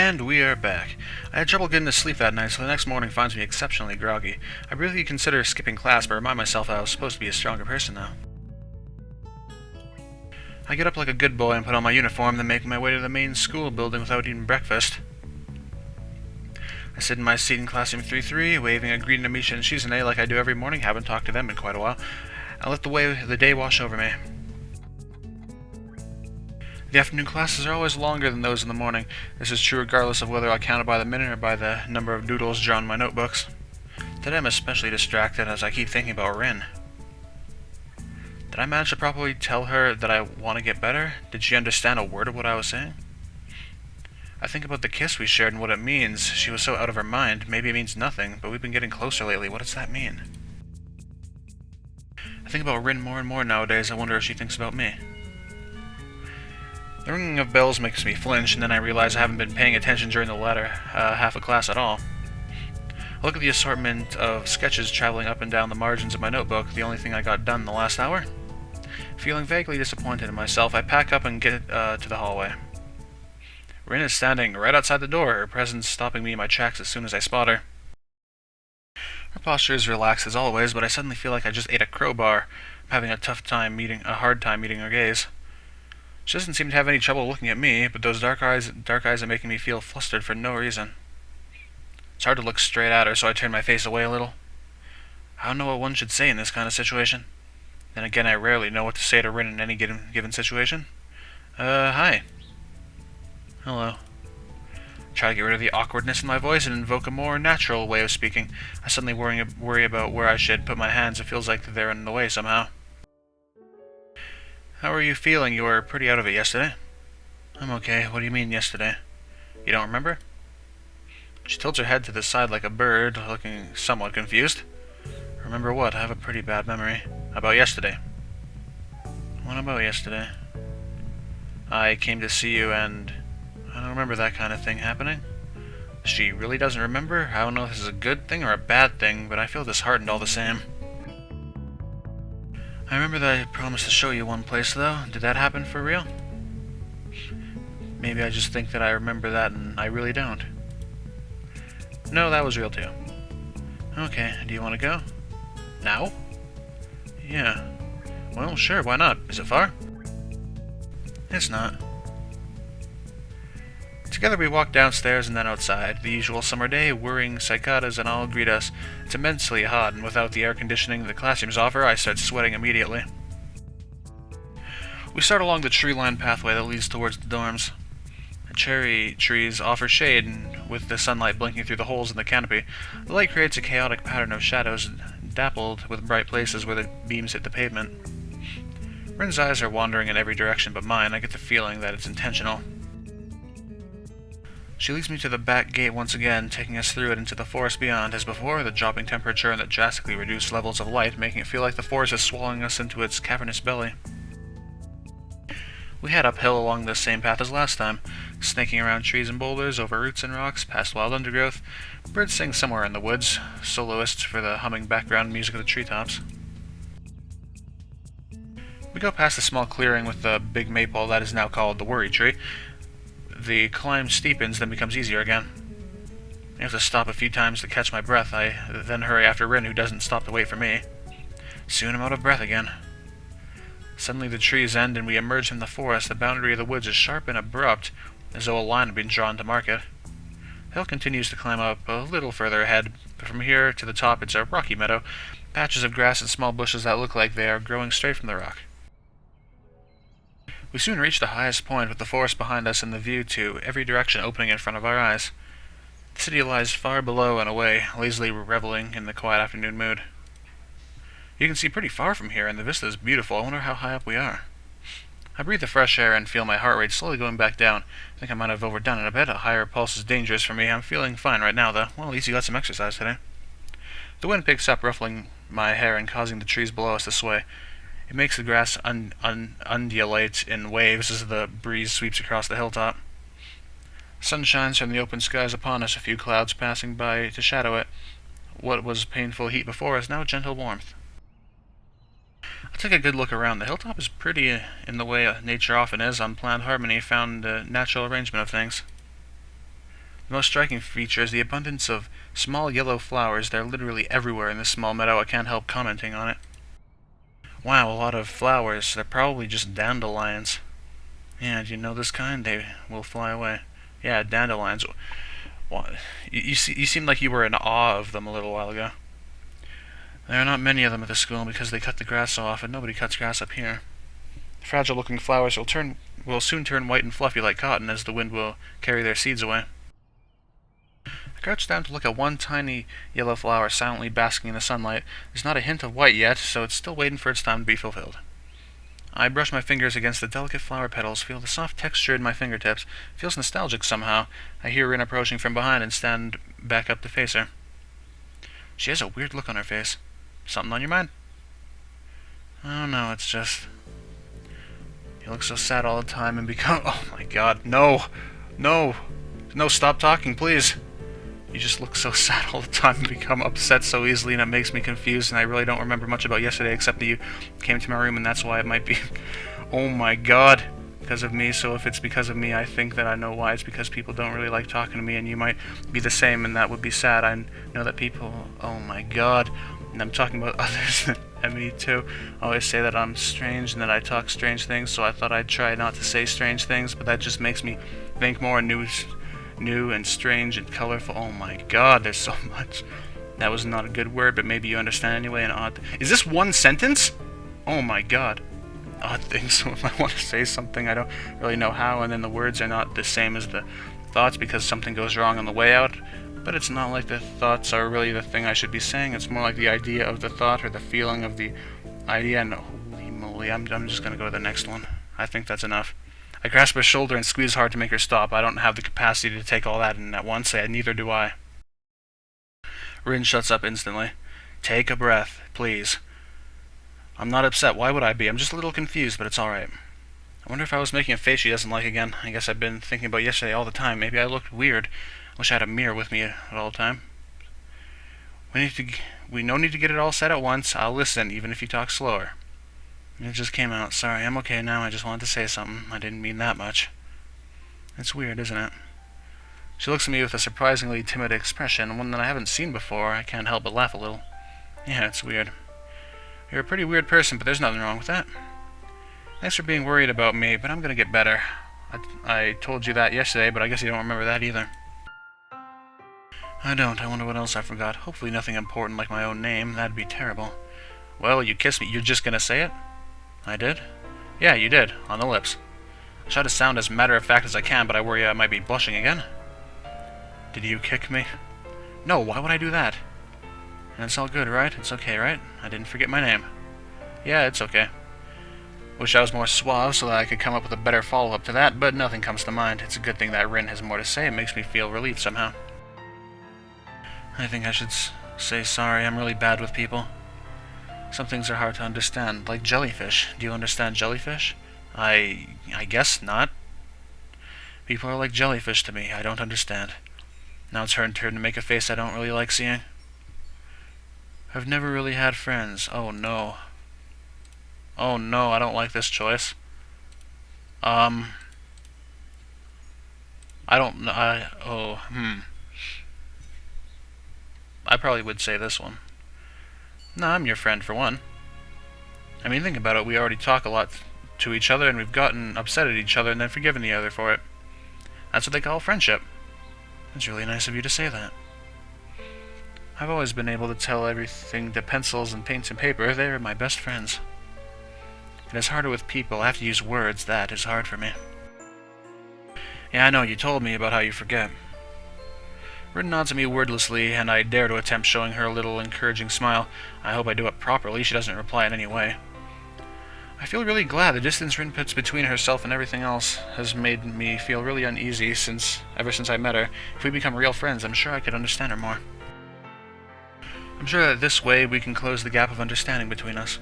And we are back. I had trouble getting to sleep that night, so the next morning finds me exceptionally groggy. I really consider skipping class, but remind myself that I was supposed to be a stronger person now. I get up like a good boy and put on my uniform, then make my way to the main school building without eating breakfast. I sit in my seat in classroom 3-3, waving a greeting to Misha and Shizune like I do every morning. Haven't talked to them in quite a while. I let the day wash over me. The afternoon classes are always longer than those in the morning. This is true regardless of whether I count it by the minute or by the number of doodles drawn in my notebooks. Today I'm especially distracted as I keep thinking about Rin. Did I manage to properly tell her that I want to get better? Did she understand a word of what I was saying? I think about the kiss we shared and what it means. She was so out of her mind. Maybe it means nothing, but we've been getting closer lately. What does that mean? I think about Rin more and more nowadays. I wonder if she thinks about me. The ringing of bells makes me flinch, and then I realize I haven't been paying attention during the latter half of class at all. I look at the assortment of sketches traveling up and down the margins of my notebook, the only thing I got done in the last hour. Feeling vaguely disappointed in myself, I pack up and get to the hallway. Rin is standing right outside the door, her presence stopping me in my tracks as soon as I spot her. Her posture is relaxed as always, but I suddenly feel like I just ate a crowbar. I'm having a hard time meeting her gaze. She doesn't seem to have any trouble looking at me, but those dark eyes are making me feel flustered for no reason. It's hard to look straight at her, so I turn my face away a little. I don't know what one should say in this kind of situation. Then again, I rarely know what to say to Rin in any given situation. Hi. Hello. Try to get rid of the awkwardness in my voice and invoke a more natural way of speaking. I suddenly worry about where I should put my hands. It feels like they're in the way somehow. How are you feeling? You were pretty out of it yesterday. I'm okay. What do you mean, yesterday? You don't remember? She tilts her head to the side like a bird, looking somewhat confused. Remember what? I have a pretty bad memory. About yesterday. What about yesterday? I came to see you and I don't remember that kind of thing happening. She really doesn't remember? I don't know if this is a good thing or a bad thing, but I feel disheartened all the same. I remember that I promised to show you one place, though. Did that happen for real? Maybe I just think that I remember that and I really don't. No, that was real too. Okay, do you want to go? Now? Yeah. Well, sure, why not? Is it far? It's not. Together we walk downstairs and then outside. The usual summer day, whirring cicadas and all greet us. It's immensely hot, and without the air conditioning the classrooms offer, I start sweating immediately. We start along the tree-lined pathway that leads towards the dorms. The cherry trees offer shade, and with the sunlight blinking through the holes in the canopy, the light creates a chaotic pattern of shadows, dappled with bright places where the beams hit the pavement. Rin's eyes are wandering in every direction but mine. I get the feeling that it's intentional. She leads me to the back gate once again, taking us through it into the forest beyond. As before, the dropping temperature and the drastically reduced levels of light, making it feel like the forest is swallowing us into its cavernous belly. We head uphill along the same path as last time, snaking around trees and boulders, over roots and rocks, past wild undergrowth. Birds sing somewhere in the woods, soloists for the humming background music of the treetops. We go past a small clearing with the big maple that is now called the worry tree. The climb steepens, then becomes easier again. I have to stop a few times to catch my breath. I then hurry after Rin, who doesn't stop to wait for me. Soon I'm out of breath again. Suddenly the trees end and we emerge from the forest. The boundary of the woods is sharp and abrupt, as though a line had been drawn to mark it. The hill continues to climb up a little further ahead, but from here to the top it's a rocky meadow, patches of grass and small bushes that look like they are growing straight from the rock. We soon reach the highest point, with the forest behind us and the view to every direction opening in front of our eyes. The city lies far below and away, lazily reveling in the quiet afternoon mood. You can see pretty far from here, and the vista is beautiful. I wonder how high up we are. I breathe the fresh air and feel my heart rate slowly going back down. I think I might have overdone it a bit. A higher pulse is dangerous for me. I'm feeling fine right now, though. Well, at least you got some exercise today. The wind picks up, ruffling my hair and causing the trees below us to sway. It makes the grass undulate in waves as the breeze sweeps across the hilltop. Sun shines from the open skies upon us, a few clouds passing by to shadow it. What was painful heat before is now gentle warmth. I took a good look around. The hilltop is pretty in the way nature often is. Unplanned harmony found a natural arrangement of things. The most striking feature is the abundance of small yellow flowers. They're literally everywhere in this small meadow. I can't help commenting on it. Wow, a lot of flowers. They're probably just dandelions. Yeah, do you know this kind? They will fly away. Yeah, dandelions. What? You seemed like you were in awe of them a little while ago. There are not many of them at the school because they cut the grass off, and nobody cuts grass up here. Fragile-looking flowers will soon turn white and fluffy like cotton as the wind will carry their seeds away. I crouched down to look at one tiny yellow flower silently basking in the sunlight. There's not a hint of white yet, so it's still waiting for its time to be fulfilled. I brush my fingers against the delicate flower petals, feel the soft texture in my fingertips. Feels nostalgic somehow. I hear Rin approaching from behind and stand back up to face her. She has a weird look on her face. Something on your mind? I don't know, it's just... You look so sad all the time and become... Oh my god, no! No! No, stop talking, please! You just look so sad all the time and become upset so easily, and it makes me confused, and I really don't remember much about yesterday except that you came to my room, and that's why it might be... Oh my god! Because of me, so if it's because of me, I think that I know why. It's because people don't really like talking to me, and you might be the same, and that would be sad. I know that people... Oh my god. And I'm talking about others and me too. I always say that I'm strange and that I talk strange things, so I thought I'd try not to say strange things, but that just makes me think more new and strange and colorful. Oh my god, there's so much. That was not a good word, but maybe you understand anyway. An odd... Is this one sentence? Oh my god. Odd things. So if I want to say something, I don't really know how, and then the words are not the same as the thoughts because something goes wrong on the way out. But it's not like the thoughts are really the thing I should be saying. It's more like the idea of the thought or the feeling of the idea. And holy moly, I'm just gonna go to the next one. I think that's enough. I grasp her shoulder and squeeze hard to make her stop. I don't have the capacity to take all that in at once, and neither do I. Rin shuts up instantly. Take a breath, please. I'm not upset. Why would I be? I'm just a little confused, but it's alright. I wonder if I was making a face she doesn't like again. I guess I've been thinking about yesterday all the time. Maybe I looked weird. Wish I had a mirror with me at all the time. We no need to get it all said at once. I'll listen, even if you talk slower. It just came out. Sorry, I'm okay now. I just wanted to say something. I didn't mean that much. It's weird, isn't it? She looks at me with a surprisingly timid expression, one that I haven't seen before. I can't help but laugh a little. Yeah, it's weird. You're a pretty weird person, but there's nothing wrong with that. Thanks for being worried about me, but I'm gonna get better. I told you that yesterday, but I guess you don't remember that either. I don't. I wonder what else I forgot. Hopefully nothing important like my own name. That'd be terrible. Well, you kissed me. You're just gonna say it? I did? Yeah, you did. On the lips. I try to sound as matter-of-fact as I can, but I worry I might be blushing again. Did you kick me? No, why would I do that? And it's all good, right? It's okay, right? I didn't forget my name. Yeah, it's okay. Wish I was more suave so that I could come up with a better follow-up to that, but nothing comes to mind. It's a good thing that Rin has more to say. It makes me feel relieved somehow. I think I should say sorry. I'm really bad with people. Some things are hard to understand, like jellyfish. Do you understand jellyfish? I guess not. People are like jellyfish to me. I don't understand. Now it's her turn to make a face I don't really like seeing. I've never really had friends. Oh no. Oh no, I don't like this choice. I don't know. I probably would say this one. No, I'm your friend for one. I mean, think about it. We already talk a lot to each other, and we've gotten upset at each other and then forgiven the other for it. That's what they call friendship. It's really nice of you to say that. I've always been able to tell everything to pencils and paints and paper. They're my best friends. It is harder with people. I have to use words. That is hard for me. Yeah, I know. You told me about how you forget. Rin nods at me wordlessly, and I dare to attempt showing her a little encouraging smile. I hope I do it properly. She doesn't reply in any way. I feel really glad. The distance Rin puts between herself and everything else has made me feel really uneasy ever since I met her. If we become real friends, I'm sure I could understand her more. I'm sure that this way we can close the gap of understanding between us.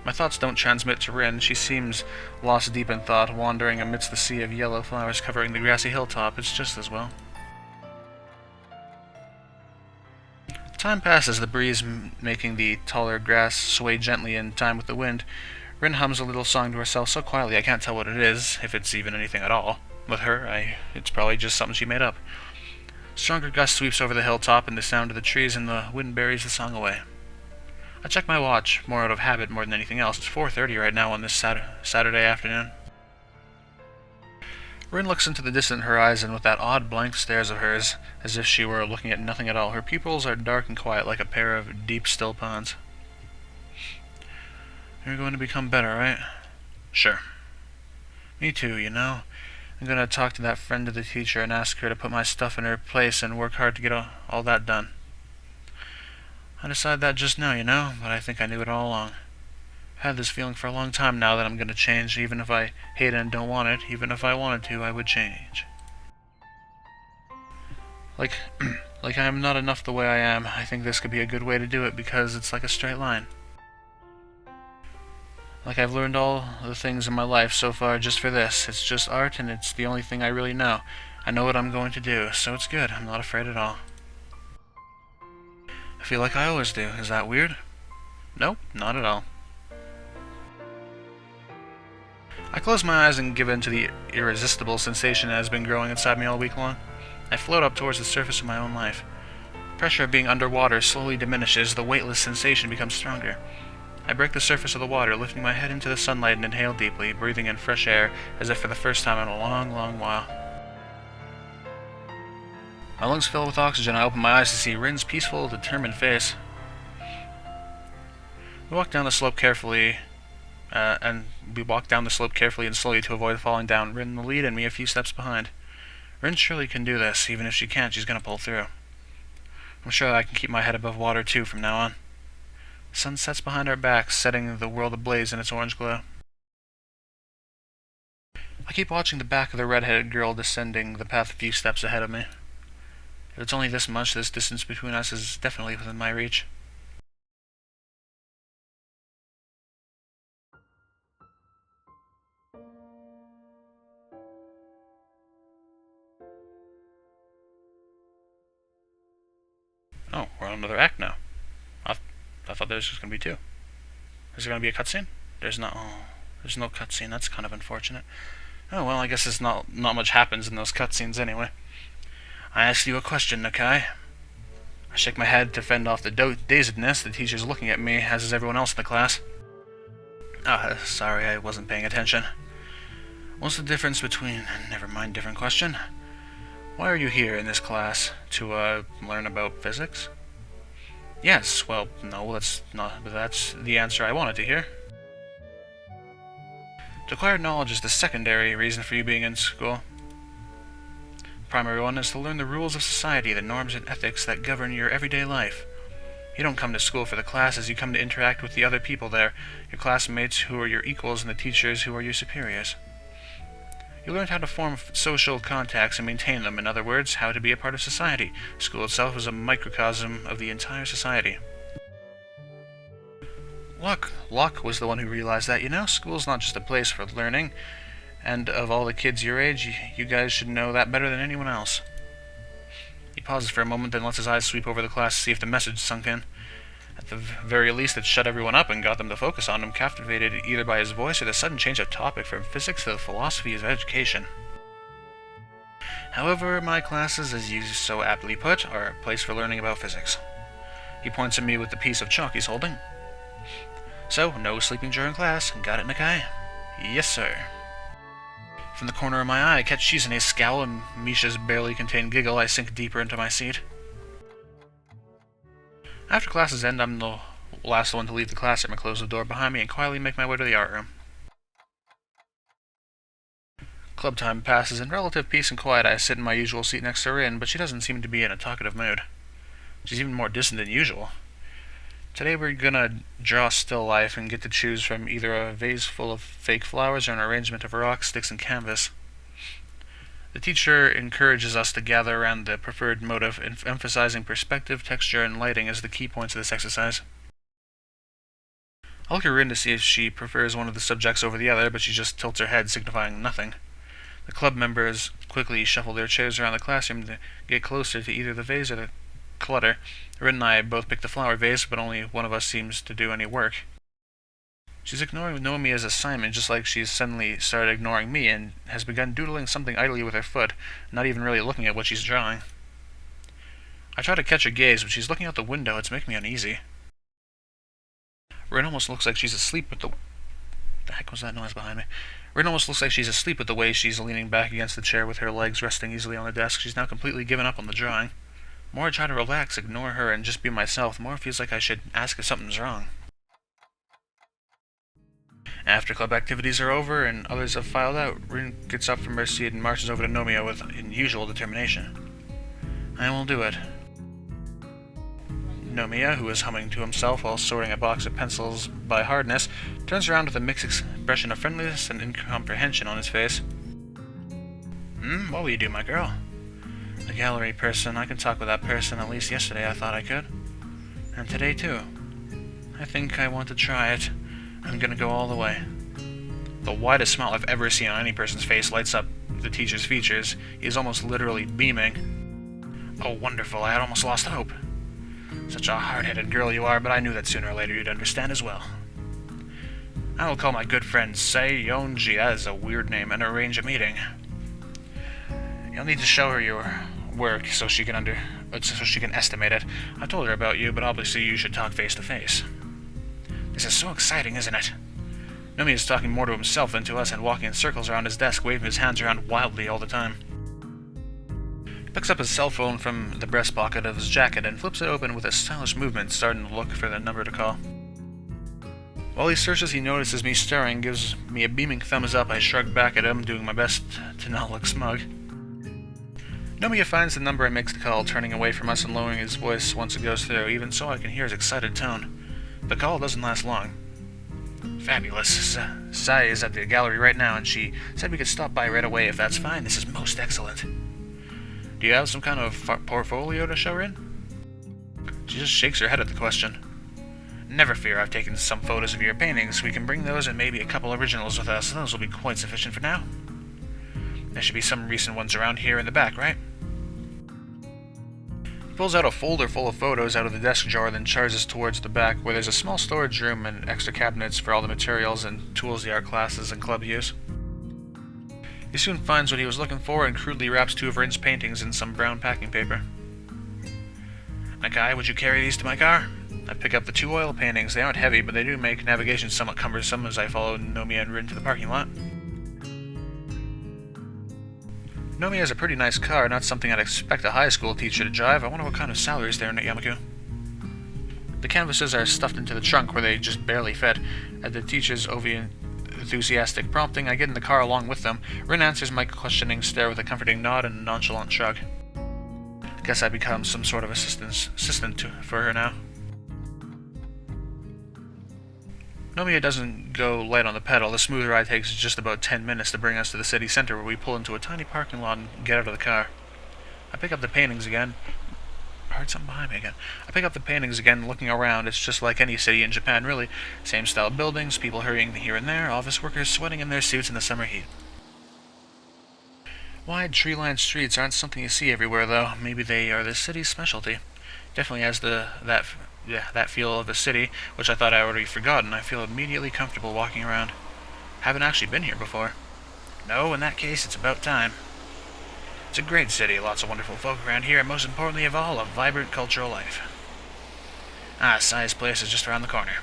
My thoughts don't transmit to Rin. She seems lost deep in thought, wandering amidst the sea of yellow flowers covering the grassy hilltop. It's just as well. Time passes, the breeze making the taller grass sway gently in time with the wind. Rin hums a little song to herself so quietly I can't tell what it is, if it's even anything at all. With her, it's probably just something she made up. Stronger gust sweeps over the hilltop, and the sound of the trees and the wind buries the song away. I check my watch, more out of habit more than anything else. It's 4:30 right now on this Saturday afternoon. Rin looks into the distant horizon with that odd blank stares of hers, as if she were looking at nothing at all. Her pupils are dark and quiet like a pair of deep, still ponds. You're going to become better, right? Sure. Me too, you know. I'm going to talk to that friend of the teacher and ask her to put my stuff in her place and work hard to get all that done. I decided that just now, you know, but I think I knew it all along. I've had this feeling for a long time now that I'm going to change, even if I hate it and don't want it. Even if I wanted to, I would change. Like I am not enough the way I am. I think this could be a good way to do it because it's like a straight line. Like I've learned all the things in my life so far just for this. It's just art and it's the only thing I really know. I know what I'm going to do, so it's good. I'm not afraid at all. I feel like I always do. Is that weird? Nope, not at all. I close my eyes and give in to the irresistible sensation that has been growing inside me all week long. I float up towards the surface of my own life. The pressure of being underwater slowly diminishes, the weightless sensation becomes stronger. I break the surface of the water, lifting my head into the sunlight and inhale deeply, breathing in fresh air as if for the first time in a long, long while. My lungs fill with oxygen. I open my eyes to see Rin's peaceful, determined face. We walk down the slope carefully, and slowly to avoid falling down, Rin in the lead and me a few steps behind. Rin surely can do this. Even if she can't, she's gonna pull through. I'm sure that I can keep my head above water too from now on. The sun sets behind our backs, setting the world ablaze in its orange glow. I keep watching the back of the red-headed girl descending the path a few steps ahead of me. If it's only this much, this distance between us is definitely within my reach. Oh, we're on another act now. I thought there was just going to be two. Is there going to be a cutscene? There's no cutscene. That's kind of unfortunate. Oh, well, I guess not much happens in those cutscenes anyway. I asked you a question, Nakai. I shake my head to fend off the dazedness. The teacher's looking at me, as is everyone else in the class. Sorry, I wasn't paying attention. What's the difference between... Never mind, different question. Why are you here in this class? To, learn about physics? Yes, well, no, that's the answer I wanted to hear. To acquire knowledge is the secondary reason for you being in school. The primary one is to learn the rules of society, the norms and ethics that govern your everyday life. You don't come to school for the classes, you come to interact with the other people there, your classmates who are your equals and the teachers who are your superiors. You learn how to form social contacts and maintain them, in other words, how to be a part of society. School itself is a microcosm of the entire society. Locke was the one who realized that, you know, school's not just a place for learning, and of all the kids your age, you guys should know that better than anyone else. He pauses for a moment, then lets his eyes sweep over the class to see if the message sunk in. At the very least, it shut everyone up and got them to focus on him, captivated either by his voice or the sudden change of topic from physics to the philosophy of education. However, my classes, as you so aptly put, are a place for learning about physics. He points at me with the piece of chalk he's holding. So, no sleeping during class. Got it, Nakai? Yes, sir. From the corner of my eye, I catch Shizune's scowl and Misha's barely contained giggle. I sink deeper into my seat. After classes end, I'm the last one to leave the classroom and close the door behind me and quietly make my way to the art room. Club time passes in relative peace and quiet. I sit in my usual seat next to Rin, but she doesn't seem to be in a talkative mood. She's even more distant than usual. Today we're gonna draw still life and get to choose from either a vase full of fake flowers or an arrangement of rocks, sticks, and canvas. The teacher encourages us to gather around the preferred motive, emphasizing perspective, texture, and lighting as the key points of this exercise. I look at Rin to see if she prefers one of the subjects over the other, but she just tilts her head, signifying nothing. The club members quickly shuffle their chairs around the classroom to get closer to either the vase or the clutter. Rin and I both pick the flower vase, but only one of us seems to do any work. She's ignoring Nomiya's assignment just like she's suddenly started ignoring me and has begun doodling something idly with her foot, not even really looking at what she's drawing. I try to catch her gaze, but she's looking out the window. It's making me uneasy. Rin almost looks like she's asleep with the... The heck was that noise behind me? Rin almost looks like she's asleep with the way she's leaning back against the chair with her legs resting easily on the desk. She's now completely given up on the drawing. The more I try to relax, ignore her, and just be myself, the more it feels like I should ask if something's wrong. After club activities are over and others have filed out, Rin gets up from her seat and marches over to Nomiya with unusual determination. I will do it. Nomiya, who is humming to himself while sorting a box of pencils by hardness, turns around with a mixed expression of friendliness and incomprehension on his face. What will you do, my girl? A gallery person. I can talk with that person. At least yesterday I thought I could. And today, too. I think I want to try it. I'm gonna go all the way. The widest smile I've ever seen on any person's face lights up the teacher's features. He is almost literally beaming. Oh, wonderful. I had almost lost hope. Such a hard-headed girl you are, but I knew that sooner or later you'd understand as well. I will call my good friend Seiyonji, that is a weird name, and arrange a meeting. You'll need to show her your work so she can estimate it. I told her about you, but obviously you should talk face to face. This is so exciting, isn't it? Nomiya is talking more to himself than to us and walking in circles around his desk, waving his hands around wildly all the time. He picks up his cell phone from the breast pocket of his jacket and flips it open with a stylish movement, starting to look for the number to call. While he searches, he notices me staring, gives me a beaming thumbs up. I shrug back at him, doing my best to not look smug. Nomiya finds the number and makes the call, turning away from us and lowering his voice once it goes through. Even so, I can hear his excited tone. The call doesn't last long. Fabulous. Sai is at the gallery right now, and she said we could stop by right away if that's fine. This is most excellent. Do you have some kind of portfolio to show her in? She just shakes her head at the question. Never fear, I've taken some photos of your paintings. We can bring those and maybe a couple originals with us. Those will be quite sufficient for now. There should be some recent ones around here in the back, right? He pulls out a folder full of photos out of the desk drawer, then charges towards the back, where there's a small storage room and extra cabinets for all the materials and tools the art classes and club use. He soon finds what he was looking for and crudely wraps two of Rin's paintings in some brown packing paper. Nakai, would you carry these to my car? I pick up the two oil paintings. They aren't heavy, but they do make navigation somewhat cumbersome as I follow Nomiya and Rin to the parking lot. Nomiya has a pretty nice car, not something I'd expect a high school teacher to drive. I wonder what kind of salaries there in Yamaku. The canvases are stuffed into the trunk where they just barely fit. At the teacher's enthusiastic prompting, I get in the car along with them. Rin answers my questioning stare with a comforting nod and a nonchalant shrug. Guess I become some sort of assistant for her now. Nomiya doesn't go light on the pedal. The smooth ride takes just about 10 minutes to bring us to the city center, where we pull into a tiny parking lot and get out of the car. I pick up the paintings again. I heard something behind me again. I pick up the paintings again, looking around. It's just like any city in Japan, really. Same style buildings, people hurrying here and there, office workers sweating in their suits in the summer heat. Wide tree-lined streets aren't something you see everywhere, though. Maybe they are the city's specialty. Definitely has that feel of a city, which I thought I already forgotten. I feel immediately comfortable walking around. Haven't actually been here before. No, in that case, it's about time. It's a great city, lots of wonderful folk around here, and most importantly of all, a vibrant cultural life. Sai's place is just around the corner.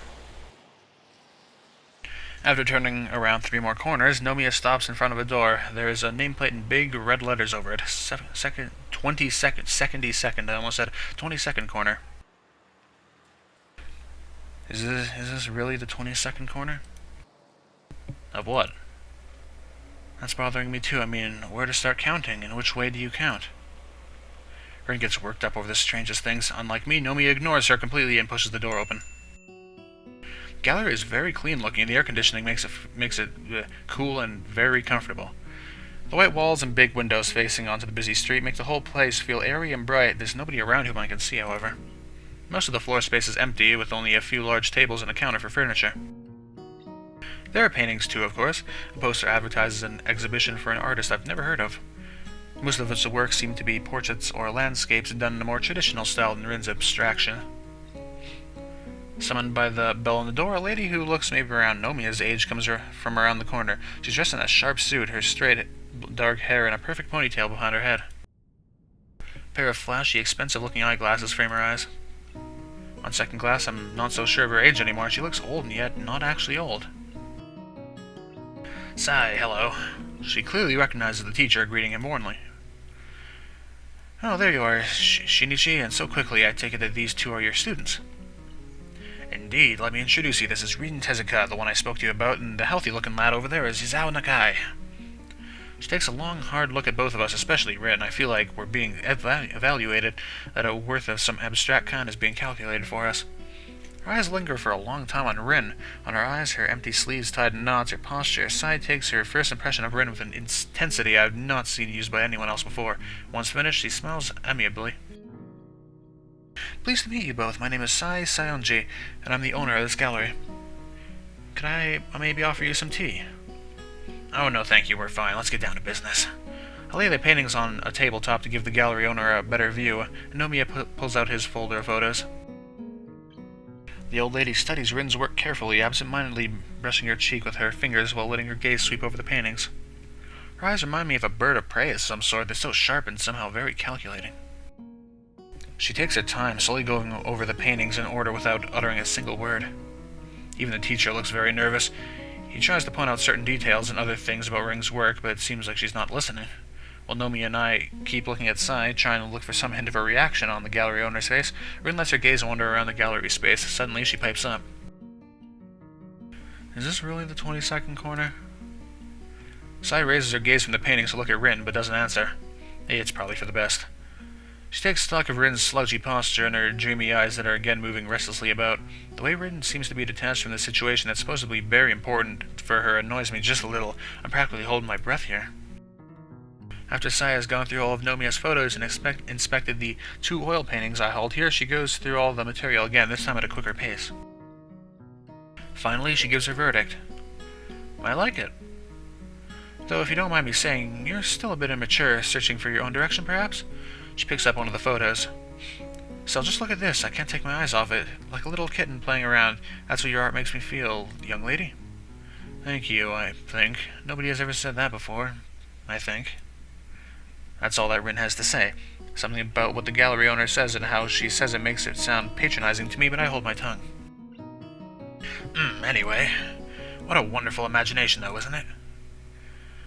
After turning around 3 more corners, Nomiya stops in front of a door. There is a nameplate in big red letters over it. 22nd, I almost said 22nd corner. Is this really the 22nd corner? Of what? That's bothering me too. I mean, where to start counting, and which way do you count? Rin gets worked up over the strangest things. Unlike me, Nomiya ignores her completely and pushes the door open. The gallery is very clean looking, and the air conditioning makes it cool and very comfortable. The white walls and big windows facing onto the busy street make the whole place feel airy and bright. There's nobody around whom I can see, however. Most of the floor space is empty, with only a few large tables and a counter for furniture. There are paintings too, of course. A poster advertises an exhibition for an artist I've never heard of. Most of its work seem to be portraits or landscapes done in a more traditional style than Rin's abstraction. Summoned by the bell on the door, a lady who looks maybe around Nomiya's age comes from around the corner. She's dressed in a sharp suit, her straight, dark hair in a perfect ponytail behind her head. A pair of flashy, expensive-looking eyeglasses frame her eyes. On second glance, I'm not so sure of her age anymore. She looks old and yet not actually old. Sai, hello. She clearly recognizes the teacher, greeting him warmly. Oh, there you are, Shinichi, and so quickly I take it that these two are your students. Indeed, let me introduce you. This is Rin Tezuka, the one I spoke to you about, and the healthy-looking lad over there is Izao Nakai. She takes a long, hard look at both of us, especially Rin. I feel like we're being evaluated, that a worth of some abstract kind is being calculated for us. Her eyes linger for a long time on Rin. On her eyes, her empty sleeves tied in knots, her posture. Sai takes her first impression of Rin with an intensity I have not seen used by anyone else before. Once finished, she smiles amiably. Pleased to meet you both. My name is Sai Sayonji, and I'm the owner of this gallery. Could I maybe offer you some tea? Oh, no thank you, we're fine. Let's get down to business. I lay the paintings on a tabletop to give the gallery owner a better view, and Nomiya pulls out his folder of photos. The old lady studies Rin's work carefully, absent-mindedly brushing her cheek with her fingers while letting her gaze sweep over the paintings. Her eyes remind me of a bird of prey of some sort. They're so sharp and somehow very calculating. She takes her time, slowly going over the paintings in order without uttering a single word. Even the teacher looks very nervous. He tries to point out certain details and other things about Rin's work, but it seems like she's not listening. While Nomiya and I keep looking at Sai, trying to look for some hint of a reaction on the gallery owner's face, Rin lets her gaze wander around the gallery space. Suddenly, she pipes up. Is this really the 22nd corner? Sai raises her gaze from the paintings to look at Rin, but doesn't answer. It's probably for the best. She takes stock of Rin's slouchy posture and her dreamy eyes that are again moving restlessly about. The way Rin seems to be detached from the situation that's supposed to be very important for her annoys me just a little. I'm practically holding my breath here. After Sai has gone through all of Nomiya's photos and inspected the 2 oil paintings I hold here, she goes through all the material again, this time at a quicker pace. Finally, she gives her verdict. I like it. Though if you don't mind me saying, you're still a bit immature, searching for your own direction perhaps? She picks up one of the photos. So just look at this, I can't take my eyes off it. Like a little kitten playing around. That's what your art makes me feel, young lady. Thank you, I think. Nobody has ever said that before, I think. That's all that Rin has to say. Something about what the gallery owner says and how she says it makes it sound patronizing to me, but I hold my tongue. Anyway. What a wonderful imagination, though, isn't it?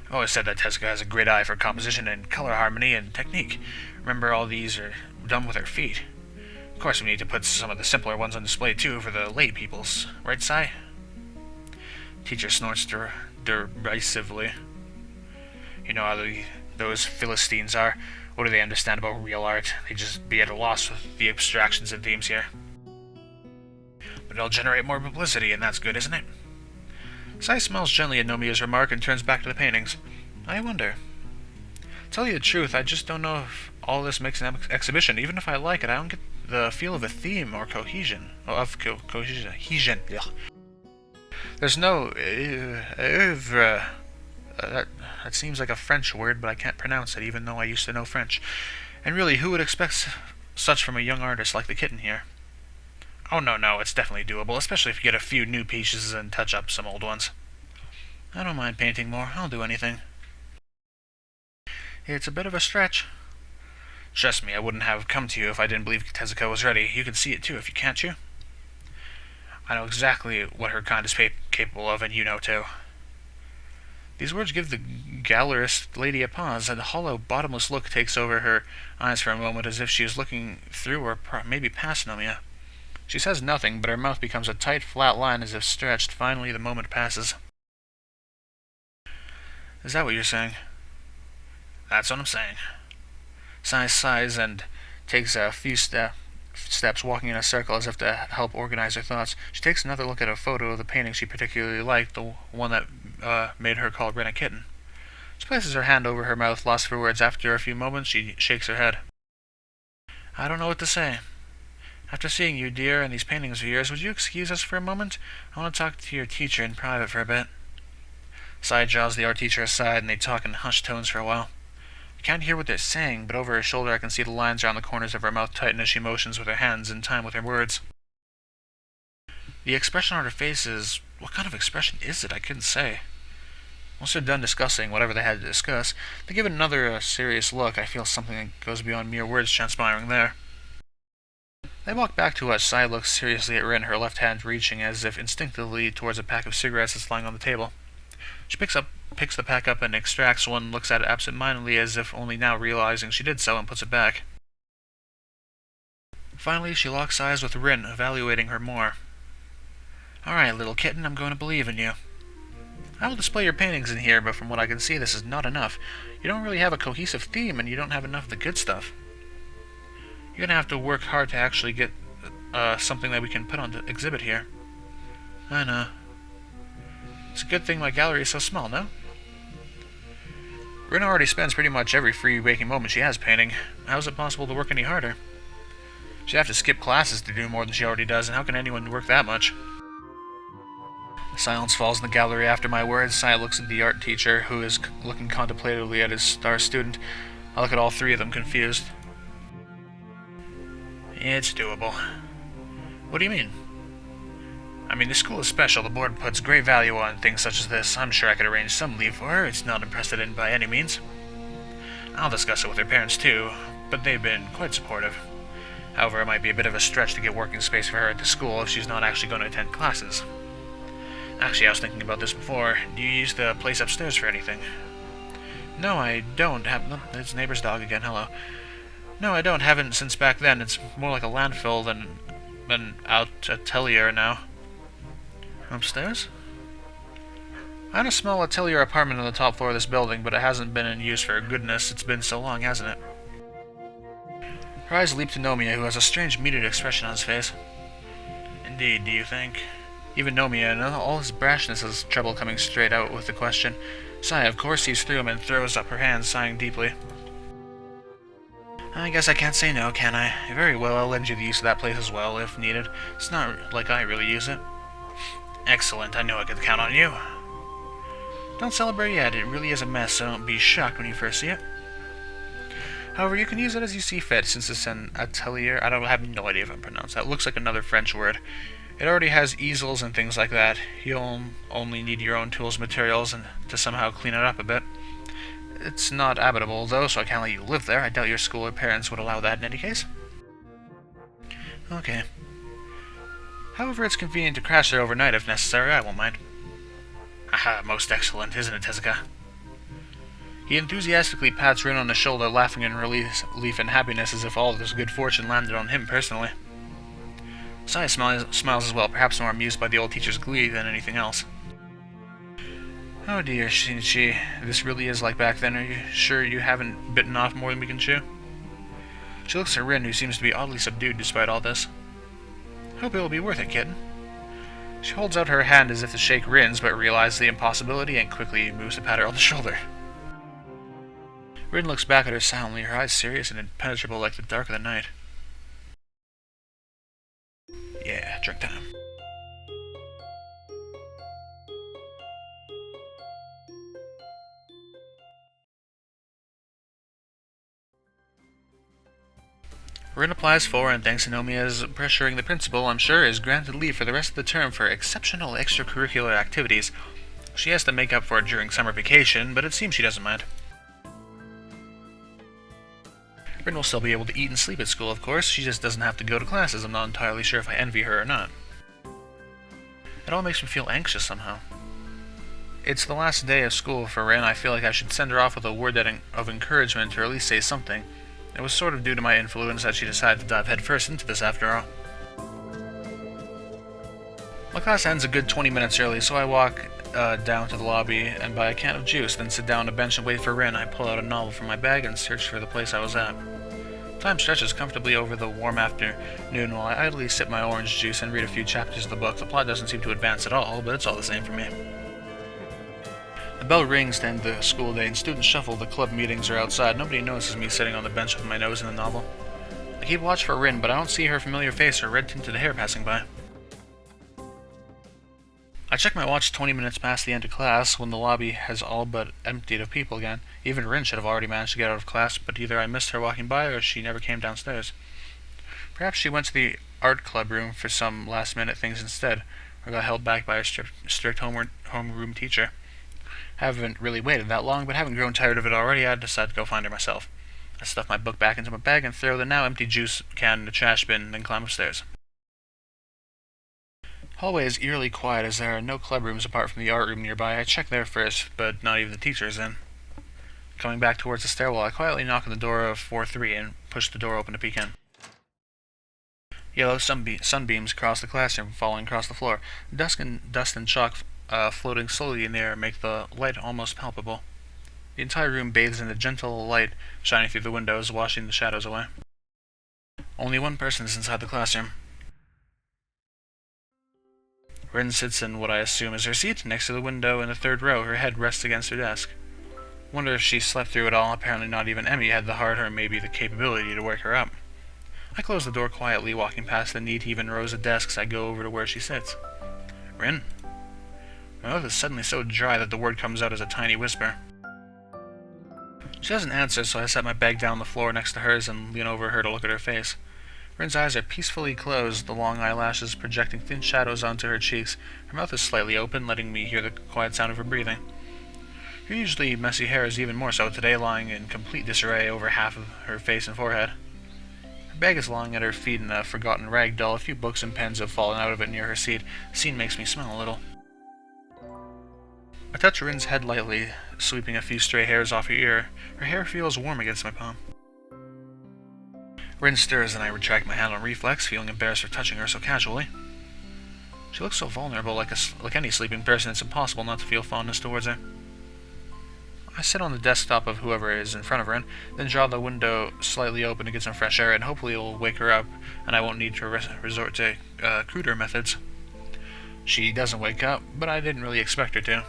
I've always said that Tezuka has a great eye for composition and color harmony and technique. Remember, all these are done with her feet. Of course, we need to put some of the simpler ones on display, too, for the lay peoples. Right, Sai? Teacher snorts derisively. You know how those Philistines are. What do they understand about real art? They just be at a loss with the abstractions and themes here. But it'll generate more publicity, and that's good, isn't it? Sai smiles gently at Nomiya's remark and turns back to the paintings. I wonder. Tell you the truth, I just don't know if all this makes an exhibition. Even if I like it, I don't get the feel of a theme or cohesion. Cohesion. Yeah. There's no oeuvre. That seems like a French word, but I can't pronounce it, even though I used to know French. And really, who would expect such from a young artist like the kitten here? Oh, no, it's definitely doable, especially if you get a few new pieces and touch up some old ones. I don't mind painting more. I'll do anything. It's a bit of a stretch. Trust me, I wouldn't have come to you if I didn't believe Tezuka was ready. You can see it too, if you can't you? I know exactly what her kind is capable of, and you know too. These words give the gallerist lady a pause, and a hollow, bottomless look takes over her eyes for a moment, as if she is looking through or maybe past Nomiya. She says nothing, but her mouth becomes a tight, flat line as if stretched. Finally, the moment passes. Is that what you're saying? That's what I'm saying. Sai sighs and takes a few steps, walking in a circle as if to help organize her thoughts. She takes another look at a photo of the painting she particularly liked, the one that made her call Rin a kitten. She places her hand over her mouth, lost for words. After a few moments, she shakes her head. I don't know what to say. After seeing you, dear, and these paintings of yours, would you excuse us for a moment? I want to talk to your teacher in private for a bit. Sai draws the art teacher aside, and they talk in hushed tones for a while. I can't hear what they're saying, but over her shoulder I can see the lines around the corners of her mouth tighten as she motions with her hands in time with her words. The expression on her face is... What kind of expression is it? I couldn't say. Once they're done discussing whatever they had to discuss, they give it another serious look. I feel something that goes beyond mere words transpiring there. They walk back to us. Sai looks seriously at Rin, her left hand reaching as if instinctively towards a pack of cigarettes that's lying on the table. She picks the pack up and extracts one, looks at it absent-mindedly as if only now realizing she did so, and puts it back. Finally, she locks eyes with Rin, evaluating her more. Alright, little kitten, I'm going to believe in you. I will display your paintings in here, but from what I can see, this is not enough. You don't really have a cohesive theme, and you don't have enough of the good stuff. You're gonna have to work hard to actually get something that we can put on the exhibit here. I know. It's a good thing my gallery is so small, no? Rin already spends pretty much every free waking moment she has painting. How is it possible to work any harder? She'd have to skip classes to do more than she already does, and how can anyone work that much? Silence falls in the gallery after my words. Sai looks at the art teacher, who is looking contemplatively at his star student. I look at all three of them, confused. It's doable. What do you mean? I mean, the school is special. The board puts great value on things such as this. I'm sure I could arrange some leave for her. It's not unprecedented by any means. I'll discuss it with her parents, too, but they've been quite supportive. However, it might be a bit of a stretch to get working space for her at the school if she's not actually going to attend classes. Actually, I was thinking about this before. Do you use the place upstairs for anything? No, I don't. It's neighbor's dog again. Hello. No, I don't. Haven't since back then. It's more like a landfill than an atelier now. Upstairs? I had a small atelier apartment on the top floor of this building, but it hasn't been in use for goodness. It's been so long, hasn't it? Her eyes leap to Nomiya, who has a strange muted expression on his face. Indeed, do you think? Even Nomiya, in all his brashness, has trouble coming straight out with the question. Sai, of course, sees through him and throws up her hands, sighing deeply. I guess I can't say no, can I? Very well, I'll lend you the use of that place as well, if needed. It's not like I really use it. Excellent, I knew I could count on you. Don't celebrate yet, it really is a mess, so don't be shocked when you first see it. However, you can use it as you see fit, since it's an atelier. I have no idea if I'm pronounced that. It looks like another French word. It already has easels and things like that. You'll only need your own tools and materials and to somehow clean it up a bit. It's not habitable, though, so I can't let you live there. I doubt your school or parents would allow that in any case. Okay. However, it's convenient to crash there overnight if necessary. I won't mind. Aha, most excellent, isn't it, Tezuka? He enthusiastically pats Rin on the shoulder, laughing in relief and happiness as if all of this good fortune landed on him personally. Sai smiles as well, perhaps more amused by the old teacher's glee than anything else. Oh dear, Shinichi, this really is like back then. Are you sure you haven't bitten off more than we can chew? She looks at Rin, who seems to be oddly subdued despite all this. Hope it will be worth it, kitten. She holds out her hand as if to shake Rin's, but realizes the impossibility and quickly moves to pat her on the shoulder. Rin looks back at her silently, her eyes serious and impenetrable like the dark of the night. Yeah, drink time. Rin applies for and thanks Nomiya's pressuring the principal, I'm sure, is granted leave for the rest of the term for exceptional extracurricular activities. She has to make up for it during summer vacation, but it seems she doesn't mind. Rin will still be able to eat and sleep at school, of course. She just doesn't have to go to classes. I'm not entirely sure if I envy her or not. It all makes me feel anxious somehow. It's the last day of school for Rin. I feel like I should send her off with a word of encouragement, or at least say something. It was sort of due to my influence that she decided to dive headfirst into this after all. My class ends a good 20 minutes early, so I walk down to the lobby and buy a can of juice, then sit down on a bench and wait for Rin. I pull out a novel from my bag and search for the place I was at. Time stretches comfortably over the warm afternoon while I idly sip my orange juice and read a few chapters of the book. The plot doesn't seem to advance at all, but it's all the same for me. The bell rings to end the school day, and students shuffle. The club meetings are outside. Nobody notices me sitting on the bench with my nose in the novel. I keep watch for Rin, but I don't see her familiar face or red-tinted hair passing by. I check my watch 20 minutes past the end of class, when the lobby has all but emptied of people again. Even Rin should have already managed to get out of class, but either I missed her walking by or she never came downstairs. Perhaps she went to the art club room for some last-minute things instead, or got held back by a strict homeroom teacher. Haven't really waited that long, but having grown tired of it already, I decided to go find her myself. I stuffed my book back into my bag and threw the now empty juice can in the trash bin, then climb upstairs. Hallway is eerily quiet as there are no club rooms apart from the art room nearby. I check there first, but not even the teacher is in. Coming back towards the stairwell, I quietly knock on the door of 4-3 and push the door open to peek in. Yellow sunbeams cross the classroom, falling across the floor. Dust and chalk floating slowly in the air make the light almost palpable. The entire room bathes in the gentle light shining through the windows, washing the shadows away. Only one person is inside the classroom. Rin sits in what I assume is her seat, next to the window in the third row. Her head rests against her desk. Wonder if she slept through it all. Apparently not even Emmy had the heart or maybe the capability to wake her up. I close the door quietly, walking past the neat, even rows of desks. I go over to where she sits. Rin? My mouth is suddenly so dry that the word comes out as a tiny whisper. She doesn't answer, so I set my bag down on the floor next to hers and lean over her to look at her face. Rin's eyes are peacefully closed, the long eyelashes projecting thin shadows onto her cheeks. Her mouth is slightly open, letting me hear the quiet sound of her breathing. Her usually messy hair is even more so today, lying in complete disarray over half of her face and forehead. Her bag is lying at her feet in a forgotten rag doll. A few books and pens have fallen out of it near her seat. The scene makes me smell a little. I touch Rin's head lightly, sweeping a few stray hairs off her ear. Her hair feels warm against my palm. Rin stirs and I retract my hand on reflex, feeling embarrassed for touching her so casually. She looks so vulnerable, like any sleeping person. It's impossible not to feel fondness towards her. I sit on the desktop of whoever is in front of her and then draw the window slightly open to get some fresh air, and hopefully it'll wake her up and I won't need to resort to cruder methods. She doesn't wake up, but I didn't really expect her to.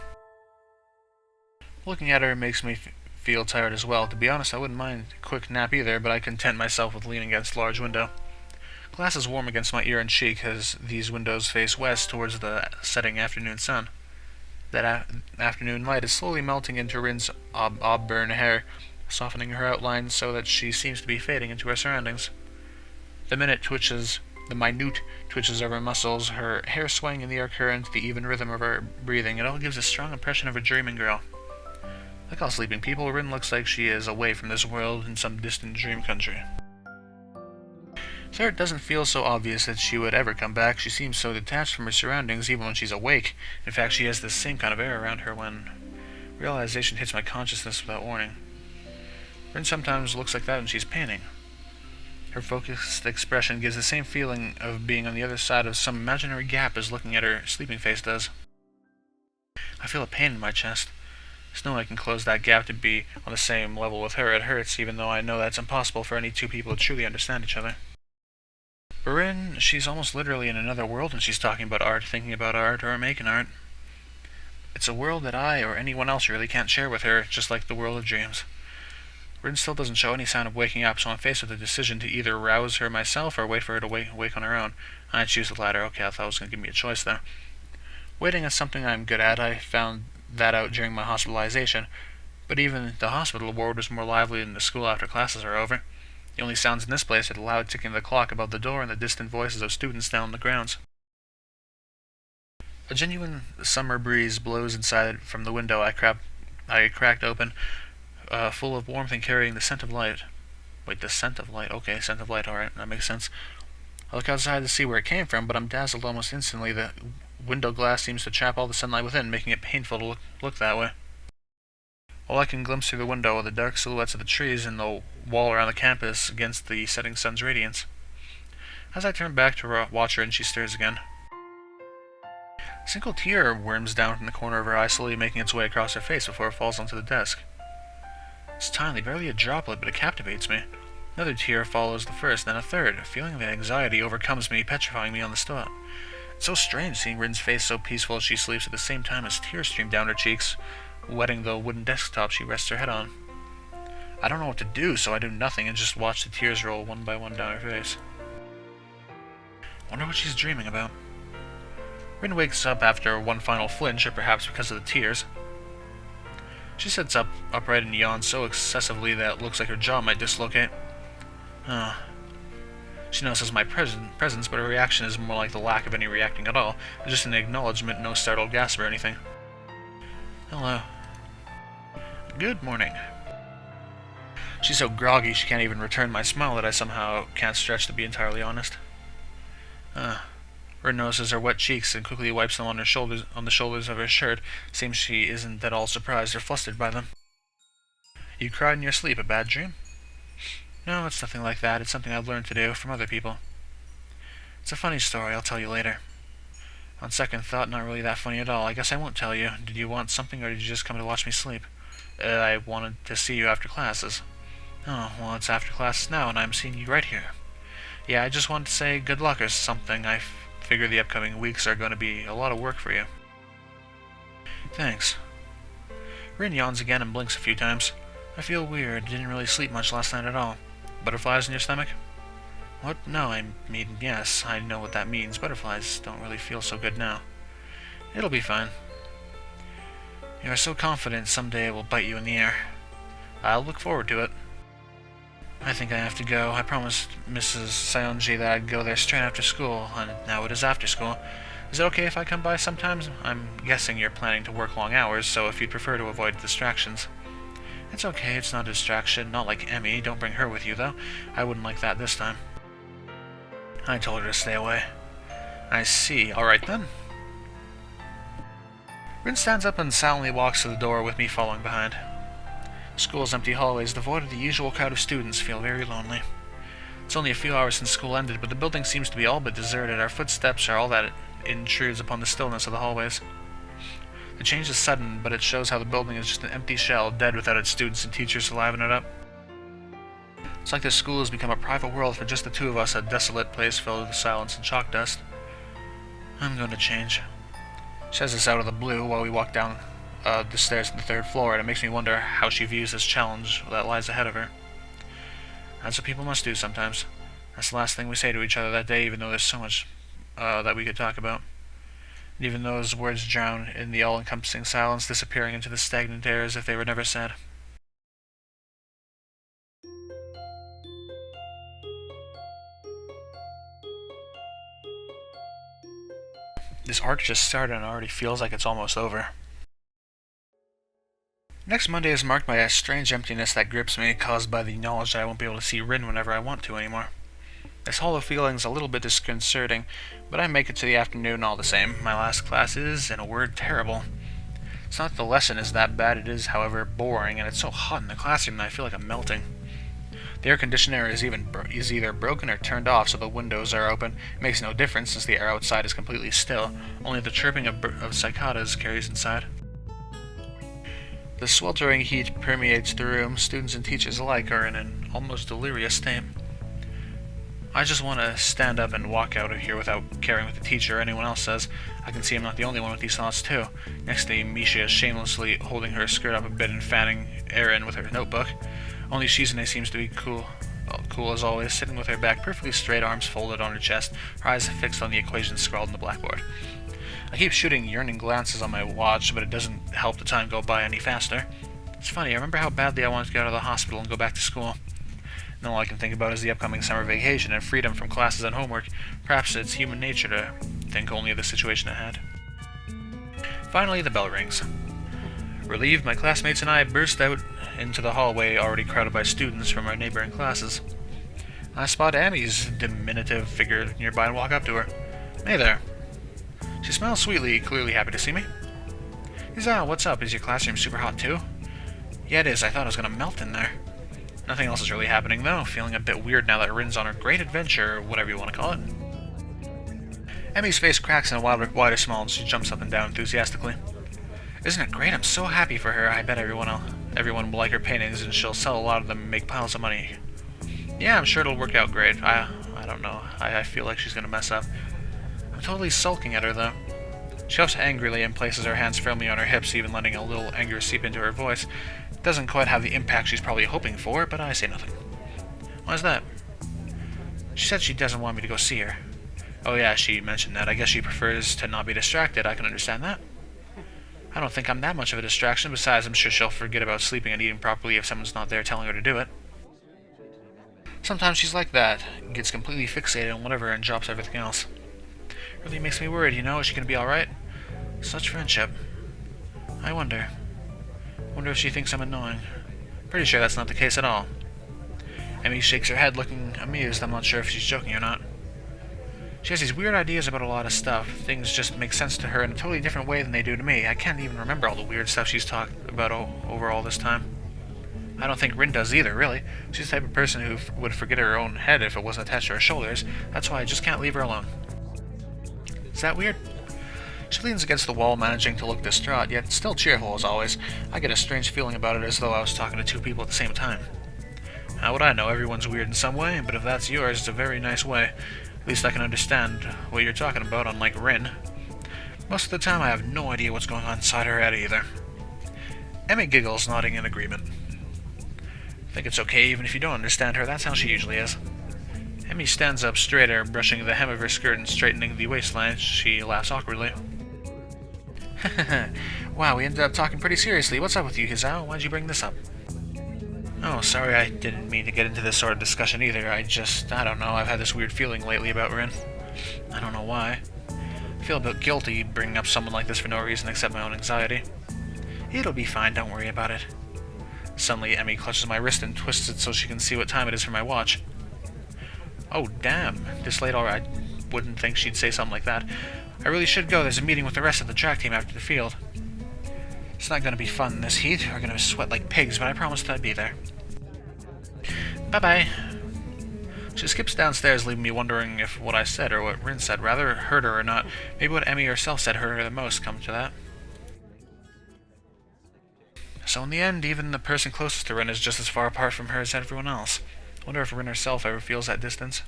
Looking at her makes me feel tired as well. To be honest, I wouldn't mind a quick nap either, but I content myself with leaning against the large window. Glass is warm against my ear and cheek as these windows face west towards the setting afternoon sun. That afternoon light is slowly melting into Rin's auburn hair, softening her outline so that she seems to be fading into her surroundings. The minute twitches of her muscles, her hair swaying in the air current, the even rhythm of her breathing, it all gives a strong impression of a dreaming girl. Like all sleeping people, Rin looks like she is away from this world in some distant dream country. Though it doesn't feel so obvious that she would ever come back. She seems so detached from her surroundings even when she's awake. In fact, she has the same kind of air around her when realization hits my consciousness without warning. Rin sometimes looks like that when she's painting. Her focused expression gives the same feeling of being on the other side of some imaginary gap as looking at her sleeping face does. I feel a pain in my chest. There's no way I can close that gap to be on the same level with her. It hurts, even though I know that's impossible for any two people to truly understand each other. But Rin, she's almost literally in another world when she's talking about art, thinking about art, or making art. It's a world that I or anyone else really can't share with her, just like the world of dreams. Rin still doesn't show any sign of waking up, so I'm faced with the decision to either rouse her myself or wait for her to wake on her own. I choose the latter. Okay, I thought it was going to give me a choice there. Waiting is something I'm good at. I found that out during my hospitalization, but even the hospital ward was more lively than the school after classes are over. The only sounds in this place are the loud ticking of the clock above the door and the distant voices of students down on the grounds. A genuine summer breeze blows inside from the window I cracked open, full of warmth and carrying the scent of light. Wait, the scent of light? Okay, scent of light, alright, that makes sense. I look outside to see where it came from, but I'm dazzled almost instantly. The window glass seems to trap all the sunlight within, making it painful to look that way. All I can glimpse through the window are the dark silhouettes of the trees and the wall around the campus against the setting sun's radiance. As I turn back to watch her and she stirs again. A single tear worms down from the corner of her eye, slowly making its way across her face before it falls onto the desk. It's tiny, barely a droplet, but it captivates me. Another tear follows the first, then a third. A feeling of anxiety overcomes me, petrifying me on the spot. It's so strange seeing Rin's face so peaceful as she sleeps at the same time as tears stream down her cheeks, wetting the wooden desktop she rests her head on. I don't know what to do, so I do nothing and just watch the tears roll one by one down her face. Wonder what she's dreaming about. Rin wakes up after one final flinch, or perhaps because of the tears. She sits upright and yawns so excessively that it looks like her jaw might dislocate. She notices my presence, but her reaction is more like the lack of any reacting at all, just an acknowledgement, no startled gasp or anything. Hello. Good morning. She's so groggy she can't even return my smile that I somehow can't stretch to be entirely honest. Rin notices her wet cheeks and quickly wipes them on the shoulders of her shirt. Seems she isn't at all surprised or flustered by them. You cried in your sleep, a bad dream? No, it's nothing like that. It's something I've learned to do from other people. It's a funny story, I'll tell you later. On second thought, not really that funny at all. I guess I won't tell you. Did you want something, or did you just come to watch me sleep? I wanted to see you after classes. Oh, well, it's after classes now, and I'm seeing you right here. Yeah, I just wanted to say good luck or something. I figure the upcoming weeks are going to be a lot of work for you. Thanks. Rin yawns again and blinks a few times. I feel weird. Didn't really sleep much last night at all. Butterflies in your stomach? What? No, I mean, yes, I know what that means. Butterflies don't really feel so good now. It'll be fine. You are so confident someday it will bite you in the ear. I'll look forward to it. I think I have to go. I promised Mrs. Sayonji that I'd go there straight after school, and now it is after school. Is it okay if I come by sometimes? I'm guessing you're planning to work long hours, so if you'd prefer to avoid distractions. It's okay, it's not a distraction, not like Emmy. Don't bring her with you, though. I wouldn't like that this time. I told her to stay away. I see. Alright then. Rin stands up and silently walks to the door with me following behind. School's empty hallways, devoid of the usual crowd of students, feel very lonely. It's only a few hours since school ended, but the building seems to be all but deserted. Our footsteps are all that intrudes upon the stillness of the hallways. The change is sudden, but it shows how the building is just an empty shell, dead without its students and teachers to liven it up. It's like this school has become a private world for just the two of us, a desolate place filled with silence and chalk dust. I'm going to change. She says this out of the blue while we walk down the stairs to the third floor, and it makes me wonder how she views this challenge that lies ahead of her. That's what people must do sometimes. That's the last thing we say to each other that day, even though there's so much that we could talk about. And even those words drown in the all-encompassing silence, disappearing into the stagnant air as if they were never said. This arc just started and already feels like it's almost over. Next Monday is marked by a strange emptiness that grips me, caused by the knowledge that I won't be able to see Rin whenever I want to anymore. This hollow feeling is a little bit disconcerting, but I make it to the afternoon all the same. My last class is, in a word, terrible. It's not that the lesson is that bad, it is, however, boring, and it's so hot in the classroom that I feel like I'm melting. The air conditioner is either broken or turned off, so the windows are open. It makes no difference since the air outside is completely still. Only the chirping of cicadas carries inside. The sweltering heat permeates the room. Students and teachers alike are in an almost delirious state. I just want to stand up and walk out of here without caring what the teacher or anyone else says. I can see I'm not the only one with these thoughts too. Next to me, Misha is shamelessly holding her skirt up a bit and fanning air in with her notebook. Only Shizune seems to be cool as always, sitting with her back perfectly straight, arms folded on her chest, her eyes fixed on the equations scrawled on the blackboard. I keep shooting yearning glances on my watch, but it doesn't help the time go by any faster. It's funny, I remember how badly I wanted to get out of the hospital and go back to school. And all I can think about is the upcoming summer vacation and freedom from classes and homework. Perhaps it's human nature to think only of the situation at hand. Finally, the bell rings. Relieved, my classmates and I burst out into the hallway, already crowded by students from our neighboring classes. I spot Annie's diminutive figure nearby and walk up to her. Hey there. She smiles sweetly, clearly happy to see me. What's up? Is your classroom super hot too? Yeah, it is. I thought I was going to melt in there. Nothing else is really happening though, feeling a bit weird now that Rin's on her great adventure, or whatever you want to call it. Emmy's face cracks in a wider smile and she jumps up and down enthusiastically. Isn't it great? I'm so happy for her. I bet everyone will like her paintings and she'll sell a lot of them and make piles of money. Yeah, I'm sure it'll work out great. I don't know. I feel like she's gonna mess up. I'm totally sulking at her though. She huffs angrily and places her hands firmly on her hips, even letting a little anger seep into her voice. Doesn't quite have the impact she's probably hoping for, but I say nothing. Why's that? She said she doesn't want me to go see her. Oh yeah, she mentioned that. I guess she prefers to not be distracted. I can understand that. I don't think I'm that much of a distraction. Besides, I'm sure she'll forget about sleeping and eating properly if someone's not there telling her to do it. Sometimes she's like that, gets completely fixated on whatever and drops everything else. Really makes me worried, you know, is she gonna be alright? Such friendship. I wonder. Wonder if she thinks I'm annoying. Pretty sure that's not the case at all. Emmy shakes her head, looking amused. I'm not sure if she's joking or not. She has these weird ideas about a lot of stuff. Things just make sense to her in a totally different way than they do to me. I can't even remember all the weird stuff she's talked about over all this time. I don't think Rin does either, really. She's the type of person who would forget her own head if it wasn't attached to her shoulders. That's why I just can't leave her alone. Is that weird? She leans against the wall, managing to look distraught, yet still cheerful as always. I get a strange feeling about it, as though I was talking to two people at the same time. How would I know? Everyone's weird in some way, but if that's yours, it's a very nice way. At least I can understand what you're talking about, unlike Rin. Most of the time I have no idea what's going on inside her head either. Emmy giggles, nodding in agreement. I think it's okay even if you don't understand her, that's how she usually is. Emmy stands up straighter, brushing the hem of her skirt and straightening the waistline. She laughs awkwardly. Wow, we ended up talking pretty seriously. What's up with you, Hizao? Why'd you bring this up? Oh, sorry, I didn't mean to get into this sort of discussion either. I don't know, I've had this weird feeling lately about Rin. I don't know why. I feel a bit guilty bringing up someone like this for no reason except my own anxiety. It'll be fine, don't worry about it. Suddenly, Emmy clutches my wrist and twists it so she can see what time it is for my watch. Oh, damn. This late already. I wouldn't think she'd say something like that. I really should go. There's a meeting with the rest of the track team after the field. It's not gonna be fun in this heat. We're gonna sweat like pigs, but I promised I'd be there. Bye-bye. She skips downstairs, leaving me wondering if what I said, or what Rin said, rather hurt her or not. Maybe what Emmy herself said hurt her the most, come to that. So in the end, even the person closest to Rin is just as far apart from her as everyone else. I wonder if Rin herself ever feels that distance.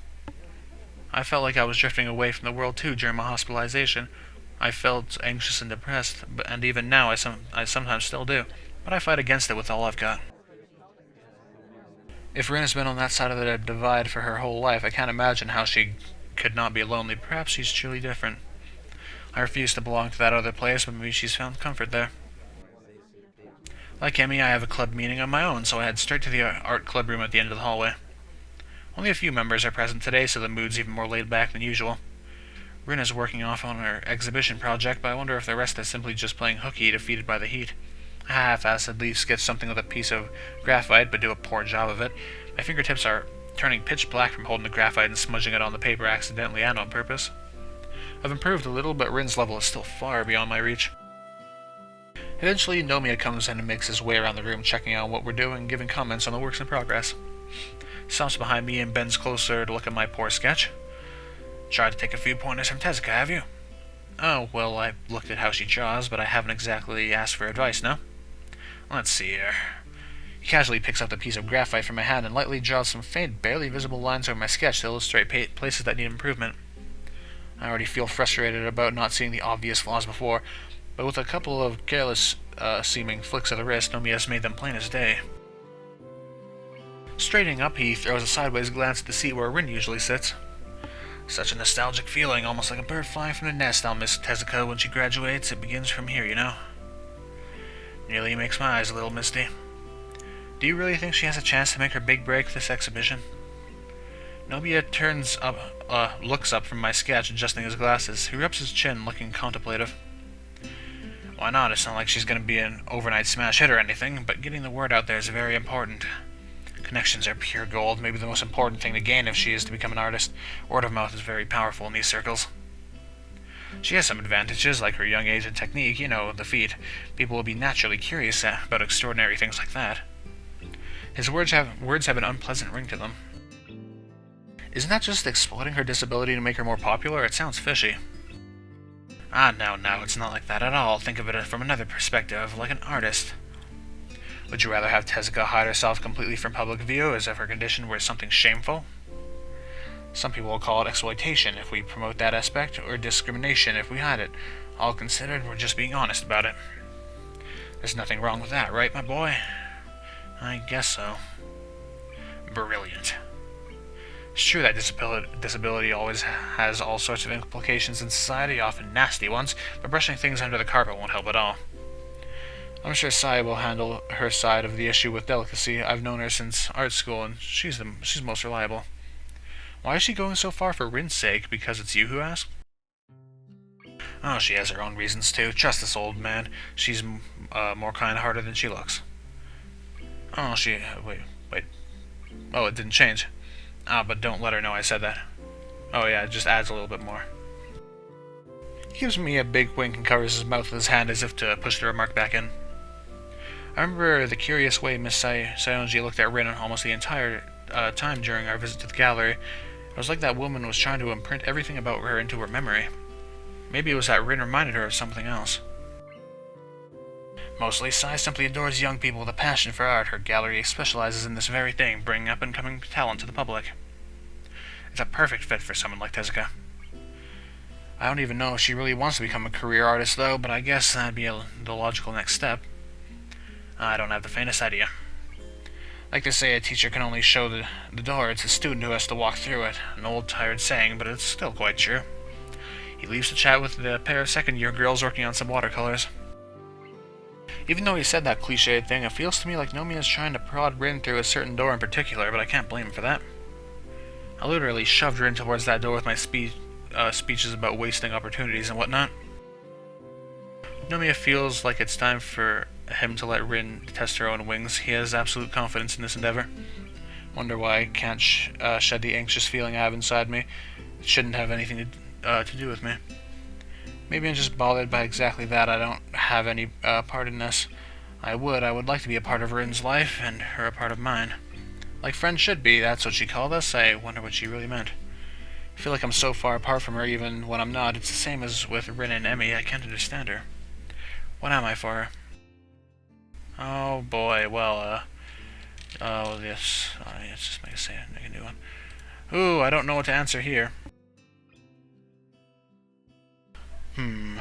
I felt like I was drifting away from the world too during my hospitalization. I felt anxious and depressed, and even now I sometimes still do. But I fight against it with all I've got. If Rin has been on that side of the divide for her whole life, I can't imagine how she could not be lonely. Perhaps she's truly different. I refuse to belong to that other place, but maybe she's found comfort there. Like Emmy, I have a club meeting of my own, so I head straight to the art club room at the end of the hallway. Only a few members are present today, so the mood's even more laid back than usual. Rin is working off on her exhibition project, but I wonder if the rest is simply just playing hooky, defeated by the heat. I half-assedly sketch something with a piece of graphite, but do a poor job of it. My fingertips are turning pitch black from holding the graphite and smudging it on the paper accidentally and on purpose. I've improved a little, but Rin's level is still far beyond my reach. Eventually, Nomiya comes in and makes his way around the room, checking out what we're doing and giving comments on the works in progress. Stops behind me and bends closer to look at my poor sketch. Tried to take a few pointers from Tezuka, have you? Oh, well, I looked at how she draws, but I haven't exactly asked for advice, no? Let's see here. He casually picks up the piece of graphite from my hand and lightly draws some faint, barely visible lines over my sketch to illustrate places that need improvement. I already feel frustrated about not seeing the obvious flaws before, but with a couple of careless seeming flicks of the wrist, Nomiya's made them plain as day. Straightening up, he throws a sideways glance at the seat where Rin usually sits. Such a nostalgic feeling, almost like a bird flying from the nest. I'll miss Tezuka when she graduates. It begins from here, you know. Nearly makes my eyes a little misty. Do you really think she has a chance to make her big break this exhibition? Nomiya looks up from my sketch, adjusting his glasses. He rubs his chin, looking contemplative. Why not? It's not like she's going to be an overnight smash hit or anything, but getting the word out there is very important. Connections are pure gold, maybe the most important thing to gain if she is to become an artist. Word of mouth is very powerful in these circles. She has some advantages, like her young age and technique, you know, the feat. People will be naturally curious about extraordinary things like that. His words have an unpleasant ring to them. Isn't that just exploiting her disability to make her more popular? It sounds fishy. Ah, no, it's not like that at all. Think of it from another perspective, like an artist. Would you rather have Tezuka hide herself completely from public view, as if her condition were something shameful? Some people will call it exploitation if we promote that aspect, or discrimination if we hide it. All considered, we're just being honest about it. There's nothing wrong with that, right, my boy? I guess so. Brilliant. It's true that disability always has all sorts of implications in society, often nasty ones, but brushing things under the carpet won't help at all. I'm sure Sai will handle her side of the issue with delicacy. I've known her since art school, and she's most reliable. Why is she going so far for Rin's sake? Because it's you who asked? Oh, she has her own reasons too. Trust this old man. She's more kind-hearted than she looks. Oh, wait. Oh, it didn't change. Ah, but don't let her know I said that. Oh yeah, it just adds a little bit more. He gives me a big wink and covers his mouth with his hand as if to push the remark back in. I remember the curious way Miss Saionji looked at Rin almost the entire time during our visit to the gallery. It was like that woman was trying to imprint everything about her into her memory. Maybe it was that Rin reminded her of something else. Mostly, Sai simply adores young people with a passion for art. Her gallery specializes in this very thing, bringing up-and-coming talent to the public. It's a perfect fit for someone like Tezuka. I don't even know if she really wants to become a career artist, though, but I guess that'd be the logical next step. I don't have the faintest idea. Like they say, a teacher can only show the door, it's the student who has to walk through it. An old, tired saying, but it's still quite true. He leaves to chat with the pair of second-year girls working on some watercolors. Even though he said that cliched thing, it feels to me like Nomiya is trying to prod Rin through a certain door in particular, but I can't blame him for that. I literally shoved Rin towards that door with my speeches about wasting opportunities and whatnot. Nomiya feels like it's time for him to let Rin test her own wings. He has absolute confidence in this endeavor. Wonder why I can't shed the anxious feeling I have inside me. It shouldn't have anything to do with me. Maybe I'm just bothered by exactly that. I don't have any part in this. I would like to be a part of Rin's life, and her a part of mine. Like friends should be, that's what she called us. I wonder what she really meant. I feel like I'm so far apart from her even when I'm not. It's the same as with Rin and Emmy. I can't understand her. What am I for her? Oh boy, well, oh yes. Let's just make a new one. Ooh, I don't know what to answer here. I'm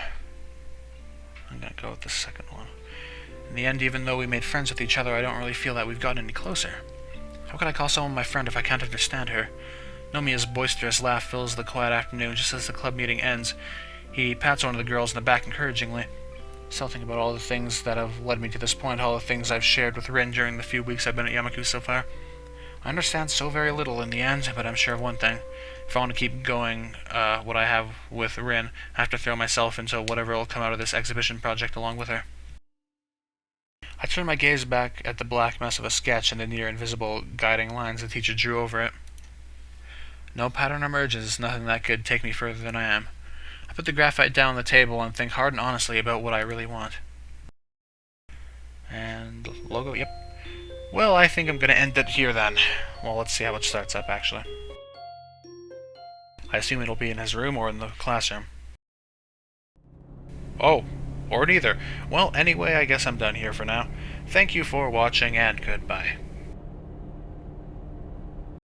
gonna go with the second one. In the end, even though we made friends with each other, I don't really feel that we've gotten any closer. How could I call someone my friend if I can't understand her? Nomiya's boisterous laugh fills the quiet afternoon just as the club meeting ends. He pats one of the girls in the back encouragingly. Still thinking about all the things that have led me to this point, all the things I've shared with Rin during the few weeks I've been at Yamaku so far. I understand so very little in the end, but I'm sure of one thing. If I want to keep going what I have with Rin, I have to throw myself into whatever will come out of this exhibition project along with her. I turn my gaze back at the black mess of a sketch and the near-invisible guiding lines the teacher drew over it. No pattern emerges, nothing that could take me further than I am. I put the graphite down on the table and think hard and honestly about what I really want. And logo, yep. Well, I think I'm going to end it here then. Well, let's see how it starts up, actually. I assume it'll be in his room or in the classroom. Oh, or neither. Well, anyway, I guess I'm done here for now. Thank you for watching, and goodbye.